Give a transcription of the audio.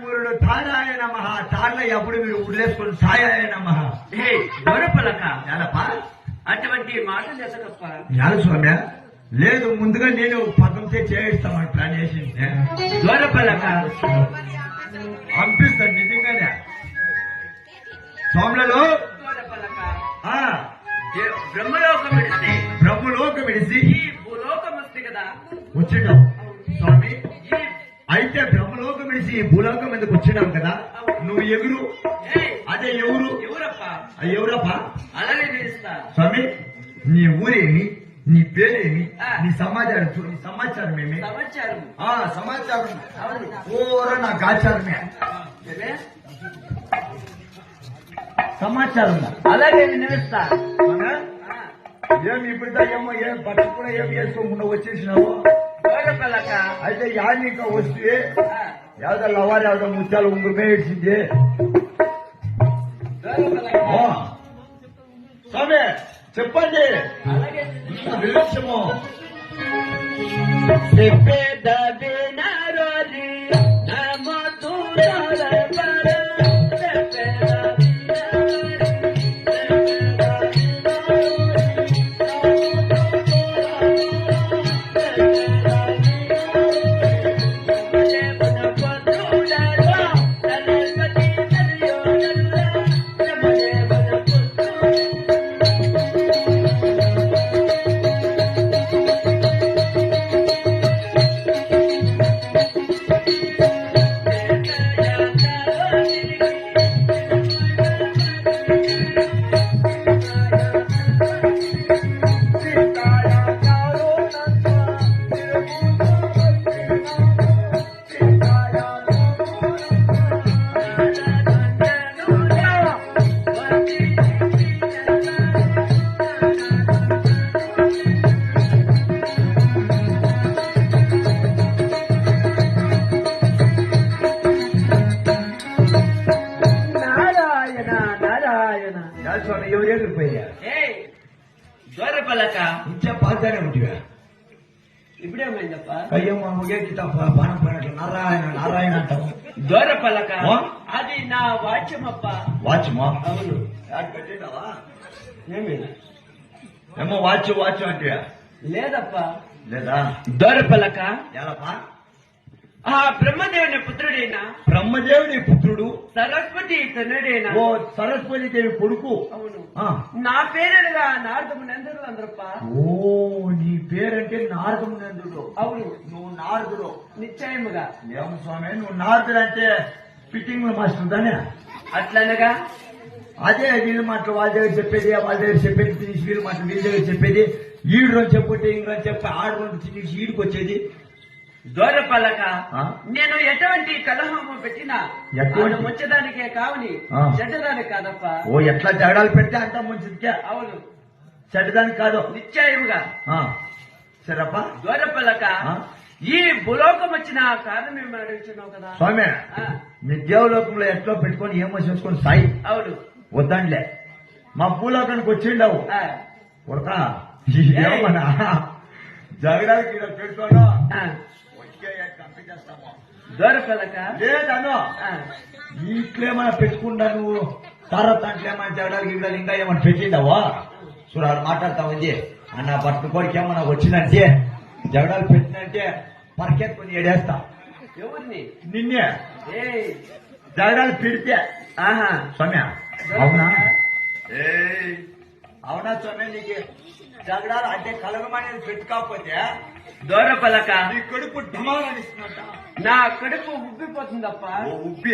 మూరుడు తారాయ నమః. తాళ్ళ ఎప్పుడు మీరు ఉల్లేసుకుని సాయాయ నమః. దొరపలక ఎలపా అటువంటి మాటలు ఎసగప్ప. ఎలా స్వామి? లేదు, ముందుగా నేను పదంతో చేయిస్తామని ప్లాన్ చేసింది. దొరపలక పంపిస్తాను నిజంగానే స్వాములలో. బ్రహ్మలోకం విడిచి బ్రహ్మలోకం విడిచి ఈ భూలోకం వస్తే కదా వచ్చినావు స్వామి. ఈ అయితే బ్రహ్మలోకం విడిచి ఈ భూలోకం ఎందుకు వచ్చినావు కదా, నువ్వు ఎగురు. అదే ఎవరు? ఎవరప్ప? ఎవరప్పా? అలాగే తెలుస్తా స్వామి. నీ ఊరేమి, నీ పేరేమి, నీ సమాచారం చూడు. నీ సమాచారం ఏమి? సమాచారం సమాచారం అవును. ఓర నాకు ఆచారమే ఏమే? సమాచారం. అలాగే వినిపిస్తా. ఏమి ఇప్పుడు ఏమో ఏం బట్టలు కూడా ఏమి వేసుకోకుండా వచ్చేసినావు. దొరపలక అయితే యాడ్ ఇంకా వస్తే యావదో లవారు యావదో ముత్యాలు ఉంగుమే ఇచ్చింది. స్వామి చెప్పండి. అలాగే విలక్షము స్వామి. ఎవరు పోయా దొరపలక ఇంచా పాతానే ఉంటివా? ఇప్పుడేమైందప్ప? అయ్యమ్మ ముగే బాణం పోయినట్లు నారాయణ నారాయణ అంటాము. దొరపలక అది నా వాచ్యమప్ప. వాచ్మా? అవును. కట్టినావా? ఏమి? ఏమో వాచ్ వాచ్ అంటే లేదప్ప. లేదా? దొరపలక ఎలాపా? ఆ బ్రహ్మదేవుని పుత్రుడైనా బ్రహ్మదేవుని పుత్రుడు సరస్వతి తనుడైనా ఓ సరస్వతి దేవి కొడుకు. అవును. ఆ, నా పేరుగా నారదమునందరూ అందరప్ప. ఓ నీ పేరంటే నారదమునందుడు. అవును. నువ్వు నారదుడు. నిశ్చయముగా. ఏమ స్వామి, నువ్వు నారదుడు అంటే ఫిట్టింగ్ మాస్టర్ దానే. అట్లనగా అదే వీళ్ళ మాటలు వాళ్ళ దగ్గర చెప్పేది, వాళ్ళ దగ్గర చెప్పేది తినేసి వీళ్ళ మాటలు వీళ్ళ దగ్గర చెప్పేది. ఈడు రోజు చెప్పుంటే ఇంక రోజు చెప్పి ఆడు రోజు తినేసి ఈడికి వచ్చేది. దొరపలక నేను ఎటువంటి కలహము పెట్టినా ఎటువంటి? ముంచడానికే కావని చెడ్డదానికి కాదప్ప. ఓ ఎట్లా జగడాలు పెడితే అంత మంచిదికే. అవును. చెడ్డదానికి కాదు. నిశ్చయముగా. సరేపా. దొరపలక ఈ భూలోకం వచ్చిన కారణం ఏమని అడుగుతున్నావు కదా స్వామి. మీ దేవలోకంలో ఎట్లో పెట్టుకొని ఏమో చేసుకొని సాయి. అవును. వద్దండిలే, మా భూలోకానికి వచ్చిండవు కొడక. ఏమన్నా జగడాలకి ఇలా పెట్టుకోను పంపించేస్తాము. దొరపలక లేదను ఇట్లేమన్నా పెట్టుకుంటా నువ్వు తర్వాత దాంట్లో ఏమన్నా జగడాలకి ఇవ్వాలి ఇంకా ఏమన్నా పెట్టిండవా? చూడాలి మాట్లాడతామంది అన్న భర్త కోరిక ఏమన్నా వచ్చిందంటే జగడాలు పెట్టినంటే పరికెత్తుకుని ఏడేస్తా. ఎవరిని? నిన్నే. ఏ జగడాలు పెడితే స్వామి. అవునా? అవునా స్వామి? నీకు జగడాలు అంటే కలగమనేది పెట్టుకోకపోతే దొరపలక నీ కడుపు ఢమాలని ఇస్తున్నట్ట. నా కడుపు ఉబ్బిపోతుందప్ప. ఉబ్బి